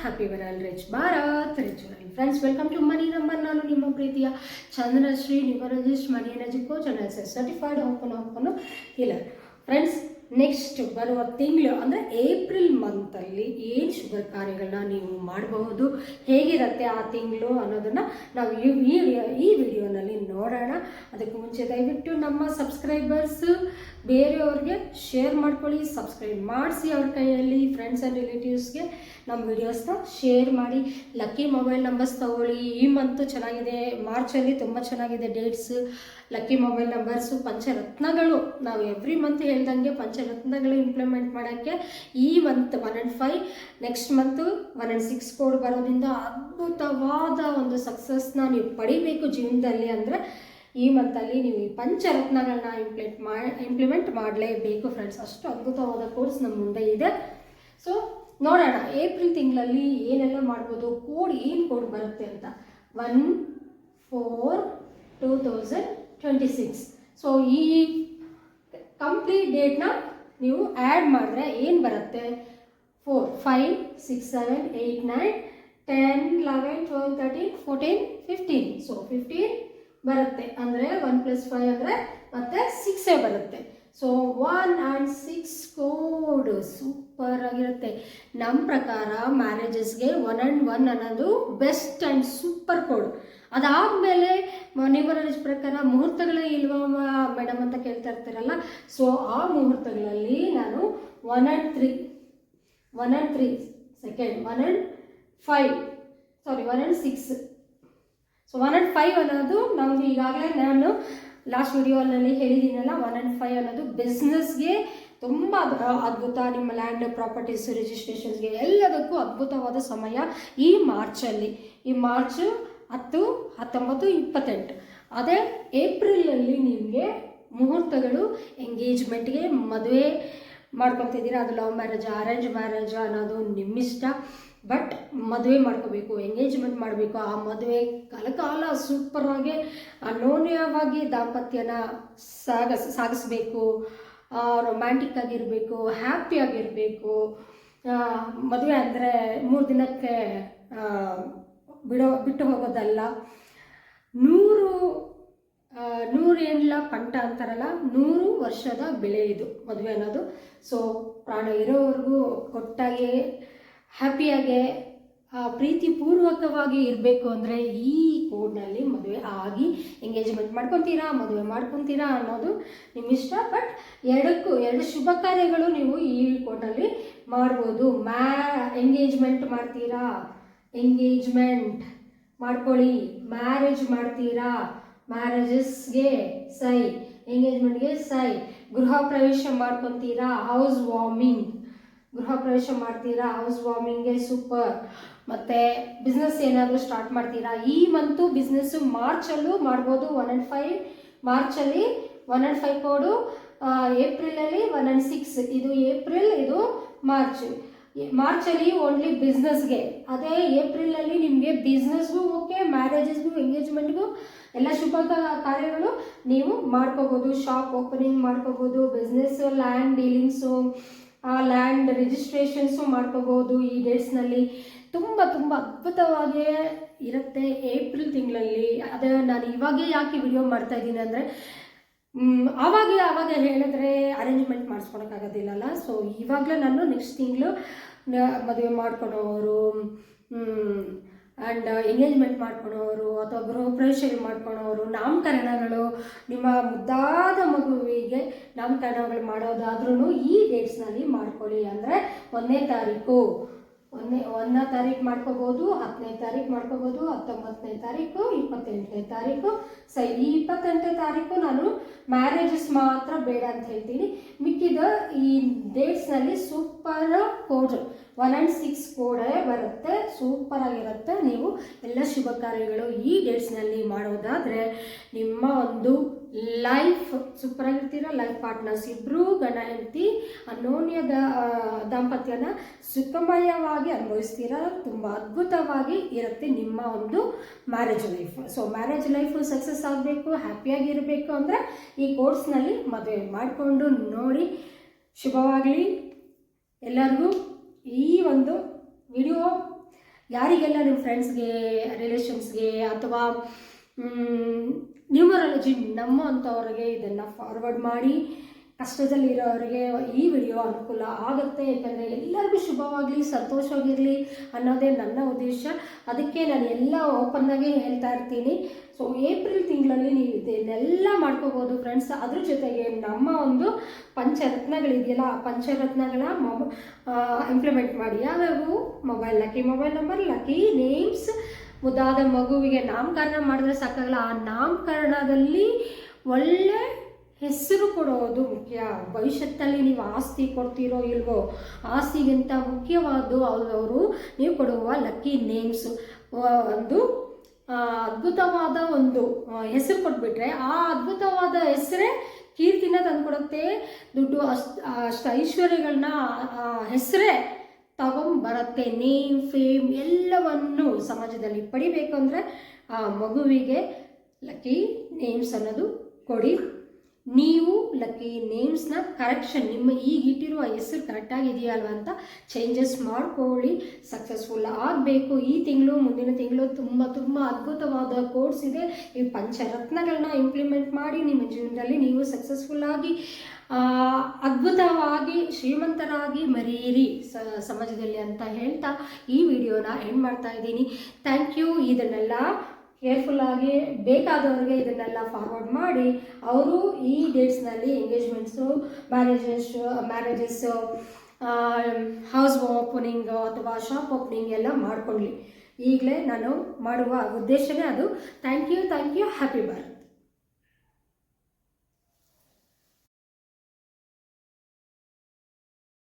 Happy world rich Bharat rich world friends, welcome to money number. ನಾನು ನಿಮ್ಮ ಪ್ರೀತಿಯ Chandanashree numerologist, money energy coach and certified ಹೋಪನು healer. Friends, next ಬರುವ ತಿಂಗಳು ಅಂದರೆ ಏಪ್ರಿಲ್ ಮಂತಲ್ಲಿ ಏನು ಶುಭ ಕಾರ್ಯಗಳನ್ನ ನೀವು ಮಾಡಬಹುದು, ಹೇಗಿರುತ್ತೆ ಆ ತಿಂಗಳು ಅನ್ನೋದನ್ನು ನಾವು ಈ ವಿಡಿಯೋನಲ್ಲಿ ನೋಡೋಣ. ಅದಕ್ಕೆ ಮುಂಚೆ ದಯವಿಟ್ಟು ನಮ್ಮ ಸಬ್ಸ್ಕ್ರೈಬರ್ಸ್ ಬೇರೆಯವ್ರಿಗೆ ಶೇರ್ ಮಾಡ್ಕೊಳ್ಳಿ, ಸಬ್ಸ್ಕ್ರೈಬ್ ಮಾಡಿಸಿ ಅವ್ರ ಕೈಯಲ್ಲಿ ಫ್ರೆಂಡ್ಸ್ ಆ್ಯಂಡ್ ರಿಲೇಟಿವ್ಸ್ಗೆ ನಮ್ಮ ವಿಡಿಯೋಸ್ನ ಶೇರ್ ಮಾಡಿ. ಲಕ್ಕಿ ಮೊಬೈಲ್ ನಂಬರ್ಸ್ ತಗೊಳ್ಳಿ. ಈ ಮಂತು ಚೆನ್ನಾಗಿದೆ, ಮಾರ್ಚಲ್ಲಿ ತುಂಬ ಚೆನ್ನಾಗಿದೆ ಡೇಟ್ಸ್. ಲಕ್ಕಿ ಮೊಬೈಲ್ ನಂಬರ್ಸು, ಪಂಚರತ್ನಗಳು, ನಾವು ಎವ್ರಿ ಮಂತ್ ಹೇಳ್ದಂಗೆ ಪಂಚರತ್ನಗಳು ಇಂಪ್ಲಿಮೆಂಟ್ ಮಾಡೋಕ್ಕೆ ಈ month 1 and 5, next month 1 and 6 code ಬರೋದ್ರಿಂದ ಅದ್ಭುತವಾದ ಒಂದು ಸಕ್ಸಸ್ನ ನೀವು ಪಡಿಬೇಕು ಜೀವನದಲ್ಲಿ. ಅಂದರೆ ಈ ಮಂತಲ್ಲಿ ನೀವು ಈ ಪಂಚರತ್ನಗಳನ್ನ ಇಂಪ್ಲಿಮೆಂಟ್ ಮಾಡಲೇಬೇಕು ಫ್ರೆಂಡ್ಸ್. ಅಷ್ಟು ಅದ್ಭುತವಾದ ಕೋರ್ಸ್ ನಮ್ಮ ಮುಂದೆ ಇದೆ. ಸೊ ನೋಡೋಣ ಏಪ್ರಿಲ್ ತಿಂಗಳಲ್ಲಿ ಏನೆಲ್ಲ ಮಾಡ್ಬೋದು, ಏನು ಕೋಡ್ ಬರುತ್ತೆ ಅಂತ. 1/4/2026. ಸೊ ಈ ಕಂಪ್ಲೀಟ್ ಡೇಟ್ನ ನೀವು ಆ್ಯಡ್ ಮಾಡಿದ್ರೆ ಏನು ಬರುತ್ತೆ? 4, 5, 6, 7, 8, 9, 10, 11, 12, 13, 14, 15. ಸೊ 15 ಬರುತ್ತೆ. ಅಂದರೆ 1 + 5 ಅಂದರೆ ಮತ್ತೆ 6 ಬರುತ್ತೆ. ಸೊ 1 and 6 ಕೋಡ್ ಸೂಪರ್ ಆಗಿರುತ್ತೆ. ನಮ್ಮ ಪ್ರಕಾರ ಮ್ಯಾರೇಜಸ್ಗೆ 1 and 1 ಅನ್ನೋದು ಬೆಸ್ಟ್ ಆ್ಯಂಡ್ ಸೂಪರ್ ಕೋಡ್. ಅದಾದಮೇಲೆ ನ್ಯೂಮರಾಲಜಿ ಪ್ರಕಾರ ಮುಹೂರ್ತಗಳೇ ಇಲ್ವಾ ಮೇಡಮ್ ಅಂತ ಕೇಳ್ತಾ ಇರ್ತಾರಲ್ಲ. ಸೊ ಆ ಮುಹೂರ್ತಗಳಲ್ಲಿ ನಾನು 1 and 3 second, 1 and 5 1 and 6. So 1 and 5 ಅನ್ನೋದು ನಮ್ಗೆ ಈಗಾಗಲೇ ನಾನು ಲಾಸ್ಟ್ ವಿಡಿಯೋನಲ್ಲಿ ಹೇಳಿದ್ದೀನಲ್ಲ, 1 and 5 ಅನ್ನೋದು ಬಿಸ್ನೆಸ್ಗೆ ತುಂಬ ಅದ್ಭುತ. ನಿಮ್ಮ ಲ್ಯಾಂಡ್ ಪ್ರಾಪರ್ಟೀಸ್ ರಿಜಿಸ್ಟ್ರೇಷನ್ಸ್ಗೆ ಎಲ್ಲದಕ್ಕೂ ಅದ್ಭುತವಾದ ಸಮಯ ಈ ಮಾರ್ಚಲ್ಲಿ. ಈ ಮಾರ್ಚ್ 10, 19, 28. ಅದೇ ಏಪ್ರಿಲಲ್ಲಿ ನಿಮಗೆ ಮುಹೂರ್ತಗಳು ಎಂಗೇಜ್ಮೆಂಟ್ಗೆ, ಮದುವೆ ಮಾಡ್ಕೊತಿದ್ದೀರಾ, ಅದು ಲವ್ ಮ್ಯಾರೇಜ್ ಅರೇಂಜ್ ಮ್ಯಾರೇಜ್ ಅನ್ನೋದು ನಿಮ್ಮಿಷ್ಟ. ಬಟ್ ಮದುವೆ ಮಾಡ್ಕೋಬೇಕು, ಎಂಗೇಜ್ಮೆಂಟ್ ಮಾಡಬೇಕು. ಆ ಮದುವೆ ಕಲಕಾಲ ಸೂಪರಾಗಿ ಅನ್ಯೋನ್ಯವಾಗಿ ದಾಂಪತ್ಯನ ಸಾಗಿಸ್ಬೇಕು, ರೊಮ್ಯಾಂಟಿಕ್ ಆಗಿರಬೇಕು, ಹ್ಯಾಪಿಯಾಗಿರಬೇಕು. ಮದುವೆ ಅಂದರೆ 3 ದಿನಕ್ಕೆ ಬಿಟ್ಟು ಹೋಗೋದಲ್ಲ. 100 ಏನಿಲ್ಲ ಪಂಟ ಅಂತಾರಲ್ಲ, 100 ವರ್ಷದ ಬೆಳೆ ಇದು ಮದುವೆ ಅನ್ನೋದು. ಸೊ ಪ್ರಾಣ ಇರೋವರೆಗೂ ಕೊಟ್ಟಾಗೆ ಹ್ಯಾಪಿಯಾಗೆ ಪ್ರೀತಿಪೂರ್ವಕವಾಗಿ ಇರಬೇಕು ಅಂದರೆ ಈ ಕೋಡ್ನಲ್ಲಿ ಮದುವೆ ಆಗಿ ಎಂಗೇಜ್ಮೆಂಟ್ ಮಾಡ್ಕೊತೀರಾ, ಮದುವೆ ಮಾಡ್ಕೊತೀರಾ ಅನ್ನೋದು ನಿಮ್ಮಿಷ್ಟ. ಬಟ್ ಎರಡು ಶುಭ ಕಾರ್ಯಗಳು ನೀವು ಈ ಕೋಡ್ನಲ್ಲಿ ಮಾಡ್ಬೋದು. ಎಂಗೇಜ್ಮೆಂಟ್ ಮಾಡ್ತೀರಾ, ಎಂಗೇಜ್ಮೆಂಟ್ ಮಾಡ್ಕೊಳ್ಳಿ. ಮ್ಯಾರೇಜ್ ಮಾಡ್ತೀರಾ, ಮ್ಯಾರೇಜಸ್ಗೆ ಸೈ, ಎಂಗೇಜ್ಮೆಂಟ್ಗೆ ಸೈ. ಗೃಹ ಪ್ರವೇಶ ಮಾಡ್ಕೊತೀರಾ, ಹೌಸ್ ವಾರ್ಮಿಂಗ್, ಗೃಹ ಪ್ರವೇಶ ಮಾಡ್ತೀರಾ, ಹೌಸ್ ವಾರ್ಮಿಂಗ್ಗೆ ಸೂಪರ್. ಮತ್ತು ಬಿಸ್ನೆಸ್ ಏನಾದರೂ ಸ್ಟಾರ್ಟ್ ಮಾಡ್ತೀರಾ, ಈ ಮಂತು ಬಿಸ್ನೆಸ್ಸು ಮಾರ್ಚಲ್ಲೂ ಮಾಡ್ಬೋದು. 1 and 5 ಮಾರ್ಚಲ್ಲಿ 1 and 5 ಕೋಡು, ಏಪ್ರಿಲಲ್ಲಿ 1 and 6. ಇದು ಏಪ್ರಿಲ್, ಇದು ಮಾರ್ಚಲ್ಲಿ ಓನ್ಲಿ ಬಿಸ್ನೆಸ್ಗೆ. ಅದೇ ಏಪ್ರಿಲಲ್ಲಿ ನಿಮಗೆ ಬಿಸ್ನೆಸ್ಗೂ ಓಕೆ, ಮ್ಯಾರೇಜಸ್ಗೂ ಎಂಗೇಜ್ಮೆಂಟ್ಗೂ ಎಲ್ಲ ಶುಭ ಕಾರ್ಯಗಳು ನೀವು ಮಾಡ್ಕೋಬೋದು. ಶಾಪ್ ಓಪನಿಂಗ್ ಮಾಡ್ಕೋಬೋದು, business, land dealings, land registrations ಮಾಡ್ಕೋಬೋದು. ಈ ಡೇಟ್ಸ್ನಲ್ಲಿ ತುಂಬ ಅದ್ಭುತವಾಗಿ ಇರುತ್ತೆ ಏಪ್ರಿಲ್ ತಿಂಗಳಲ್ಲಿ. ಅದು ನಾನು ಇವಾಗೇ ಯಾಕೆ ವಿಡಿಯೋ ಮಾಡ್ತಾಯಿದ್ದೀನಿ ಅಂದರೆ, ಆವಾಗ ಹೇಳಿದ್ರೆ ಅರೇಂಜ್ಮೆಂಟ್ ಮಾಡಿಸ್ಕೊಳಕ್ಕಾಗೋದಿಲ್ಲಲ್ಲ. ಸೊ ಇವಾಗಲೇ ನಾನು ನೆಕ್ಸ್ಟ್ ತಿಂಗಳು ಮದುವೆ ಮಾಡ್ಕೊಳೋರು ಆ್ಯಂಡ್ ಎಂಗೇಜ್ಮೆಂಟ್ ಮಾಡ್ಕೊಳೋರು ಅಥವಾ ಗೃಹ ಪ್ರವೇಶ ಮಾಡ್ಕೊಳೋರು, ನಾಮಕರಣಗಳು, ನಿಮ್ಮ ಮುದ್ದಾದ ಮಗುವಿಗೆ ನಾಮಕರಣಗಳು ಮಾಡೋದಾದ್ರೂ ಈ ಡೇಟ್ಸ್ನಲ್ಲಿ ಮಾಡ್ಕೊಳ್ಳಿ. ಅಂದರೆ 1ನೇ ತಾರೀಕು ಮಾಡ್ಕೋಬೋದು, 10ನೇ ತಾರೀಕು ಮಾಡ್ಕೋಬೋದು, 19ನೇ ತಾರೀಕು, 28ನೇ ತಾರೀಕು. ಈ 28ನೇ ತಾರೀಕು ನಾನು ಮ್ಯಾರೇಜಸ್ ಮಾತ್ರ ಬೇಡ ಅಂತ ಹೇಳ್ತೀನಿ. ಮಿಕ್ಕಿದ ಈ ಡೇಟ್ಸ್ನಲ್ಲಿ ಸೂಪರ್ ಕೋಡ್ 1 and 6 ಕೋಡೇ ಬರುತ್ತೆ, ಸೂಪರಾಗಿರುತ್ತೆ. ನೀವು ಎಲ್ಲ ಶುಭ ಕಾರ್ಯಗಳು ಈ ಡೇಟ್ಸ್ನಲ್ಲಿ ಮಾಡೋದಾದರೆ ನಿಮ್ಮ ಒಂದು ಲೈಫ್ ಸೂಪರಾಗಿರ್ತೀರ. ಲೈಫ್ ಪಾರ್ಟ್ನರ್ಸ್ ಇಬ್ಬರು ಗಂಡ ಹೆಂಡತಿ ಅನ್ಯೋನ್ಯದ ದಾಂಪತ್ಯನ ಸುಖಮಯವಾಗಿ ಅನುಭವಿಸ್ತೀರ. ತುಂಬ ಅದ್ಭುತವಾಗಿ ಇರುತ್ತೆ ನಿಮ್ಮ ಒಂದು marriage life. So marriage life success ಆಗಬೇಕು, ಹ್ಯಾಪಿಯಾಗಿರಬೇಕು ಅಂದರೆ ಈ ಕೋರ್ಸ್ನಲ್ಲಿ ಮದುವೆ ಮಾಡಿಕೊಂಡು ನೋಡಿ. ಶುಭವಾಗಲಿ ಎಲ್ಲರಿಗೂ. ಈ ಒಂದು ವಿಡಿಯೋ ಯಾರಿಗೆಲ್ಲ ನಿಮ್ಮ ಫ್ರೆಂಡ್ಸ್ಗೆ, ರಿಲೇಷನ್ಸ್ಗೆ ಅಥವಾ ನ್ಯೂಮರಾಲಜಿ ನಮ್ಮಂಥವ್ರಿಗೆ ಇದನ್ನು ಫಾರ್ವರ್ಡ್ ಮಾಡಿ. ಕಷ್ಟದಲ್ಲಿರೋರಿಗೆ ಈ ವಿಡಿಯೋ ಅನುಕೂಲ ಆಗುತ್ತೆ, ಯಾಕಂದರೆ ಎಲ್ಲರಿಗೂ ಶುಭವಾಗಲಿ, ಸಂತೋಷವಾಗಿರಲಿ ಅನ್ನೋದೇ ನನ್ನ ಉದ್ದೇಶ. ಅದಕ್ಕೆ ನಾನು ಎಲ್ಲ ಓಪನ್ನಾಗಿ ಹೇಳ್ತಾ ಇರ್ತೀನಿ. ಸೊ ಏಪ್ರಿಲ್ ತಿಂಗಳಲ್ಲಿ ನೀವು ಇದನ್ನೆಲ್ಲ ಮಾಡ್ಕೋಬೋದು ಫ್ರೆಂಡ್ಸ್. ಅದ್ರ ಜೊತೆಗೆ ನಮ್ಮ ಒಂದು ಪಂಚರತ್ನಗಳಿದೆಯಲ್ಲ, ಆ ಪಂಚರತ್ನಗಳ ಇಂಪ್ಲಿಮೆಂಟ್ ಮಾಡಿ. ಯಾವ್ಯಾವು? Lucky mobile number, lucky names, ಮುದ್ದಾದ ಮಗುವಿಗೆ ನಾಮಕರಣ ಮಾಡಿದ್ರೆ ಸಾಕಾಗಲ್ಲ, ಆ ನಾಮಕರಣದಲ್ಲಿ ಒಳ್ಳೆ ಹೆಸರು ಕೊಡೋದು ಮುಖ್ಯ. ಭವಿಷ್ಯದಲ್ಲಿ ನೀವು ಆಸ್ತಿ ಕೊಡ್ತೀರೋ ಇಲ್ವೋ, ಆಸ್ತಿಗಿಂತ ಮುಖ್ಯವಾದ್ದು ಅವರು ನೀವು ಕೊಡುವ ಲಕ್ಕಿ ನೇಮ್ಸು. ಒಂದು ಅದ್ಭುತವಾದ ಒಂದು ಹೆಸರು ಕೊಟ್ಬಿಟ್ರೆ ಆ ಅದ್ಭುತವಾದ ಹೆಸರೇ ಕೀರ್ತಿನ ತಂದುಕೊಡುತ್ತೆ, ದುಡ್ಡು ಅಷ್ಟು ಐಶ್ವರ್ಯಗಳನ್ನ ಹೆಸರೇ ತಗೊಂಬರುತ್ತೆ. ನೇಮ್, ಫೇಮ್ ಎಲ್ಲವನ್ನು ಸಮಾಜದಲ್ಲಿ ಪಡಿಬೇಕು ಅಂದರೆ ಆ ಮಗುವಿಗೆ ಲಕ್ಕಿ ನೇಮ್ಸ್ ಅನ್ನೋದು ಕೊಡಿ. ನೀವು ಲಕ್ಕಿ ನೇಮ್ಸ್ನ ಕರೆಕ್ಷನ್, ನಿಮ್ಮ ಈಗಿಟ್ಟಿರುವ ಹೆಸರು ಕರೆಕ್ಟಾಗಿದೆಯಾ ಅಲ್ವಾ ಅಂತ ಚೇಂಜಸ್ ಮಾಡ್ಕೊಳ್ಳಿ. ಸಕ್ಸಸ್ಫುಲ್ ಆಗಬೇಕು. ಈ ತಿಂಗಳು, ಮುಂದಿನ ತಿಂಗಳು ತುಂಬ ತುಂಬ ಅದ್ಭುತವಾದ ಕೋರ್ಸ್ ಇದೆ. ಈ ಪಂಚರತ್ನಗಳನ್ನ ಇಂಪ್ಲಿಮೆಂಟ್ ಮಾಡಿ ನಿಮ್ಮ ಜೀವನದಲ್ಲಿ ನೀವು ಸಕ್ಸಸ್ಫುಲ್ಲಾಗಿ ಅದ್ಭುತವಾಗಿ ಶ್ರೀಮಂತರಾಗಿ ಮರೀರಿ ಸಮಾಜದಲ್ಲಿ ಅಂತ ಹೇಳ್ತಾ ಈ ವಿಡಿಯೋನ ಎಂಡ್ ಮಾಡ್ತಾ ಇದ್ದೀನಿ. Thank you. ಇದನ್ನೆಲ್ಲ ಕೇರ್ಫುಲ್ಲಾಗಿ ಬೇಕಾದವ್ರಿಗೆ ಇದನ್ನೆಲ್ಲ ಫಾರ್ವರ್ಡ್ ಮಾಡಿ ಅವರು ಈ ಡೇಟ್ಸ್ನಲ್ಲಿ ಎಂಗೇಜ್ಮೆಂಟ್ಸು, ಮ್ಯಾರೇಜಸ್ಸು, ಹೌಸ್ ಓಪನಿಂಗು ಅಥವಾ ಶಾಪ್ ಓಪನಿಂಗ್ ಎಲ್ಲ ಮಾಡಿಕೊಳ್ಳಿ. ಈಗಲೇ ನಾನು ಮಾಡುವ ಉದ್ದೇಶನೇ ಅದು. Thank you. Happy birth.